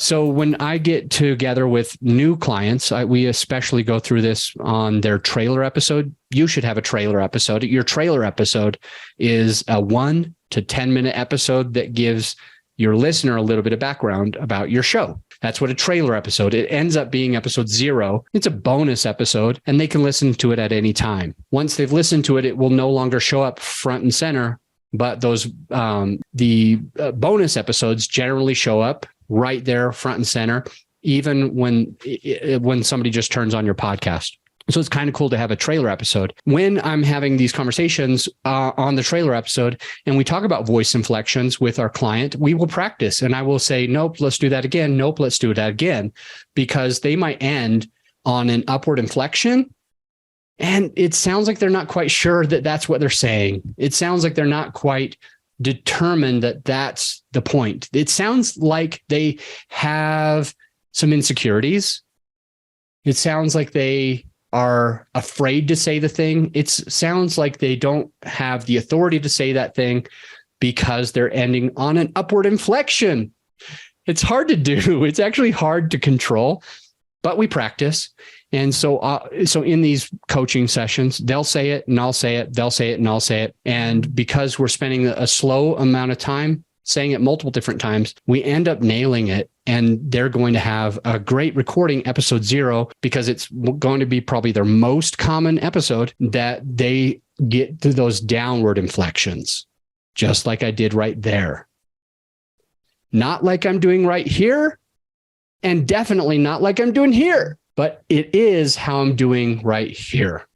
So when I get together with new clients, we especially go through this on their trailer episode. You should have a trailer episode. Your trailer episode is a 1 to 10 minute episode that gives your listener a little bit of background about your show. That's what a trailer episode. It ends up being episode 0. It's a bonus episode, and they can listen to it at any time. Once they've listened to it, it will no longer show up front and center. But those bonus episodes generally show up right there, front and center, even when somebody just turns on your podcast. So it's kind of cool to have a trailer episode. When I'm having these conversations on the trailer episode and we talk about voice inflections with our client, we will practice. And I will say, nope, let's do that again. Nope, let's do that again. Because they might end on an upward inflection. And it sounds like they're not quite sure that that's what they're saying. It sounds like they're not quite determined that that's the point. It sounds like they have some insecurities. It sounds like they are afraid to say the thing. It sounds like they don't have the authority to say that thing because they're ending on an upward inflection. It's hard to do. It's actually hard to control, but we practice. And so in these coaching sessions, they'll say it and I'll say it. They'll say it and I'll say it. And because we're spending a slow amount of time saying it multiple different times, we end up nailing it. And they're going to have a great recording, episode 0, because it's going to be probably their most common episode that they get to those downward inflections, just like I did right there. Not like I'm doing right here, and definitely not like I'm doing here, but it is how I'm doing right here.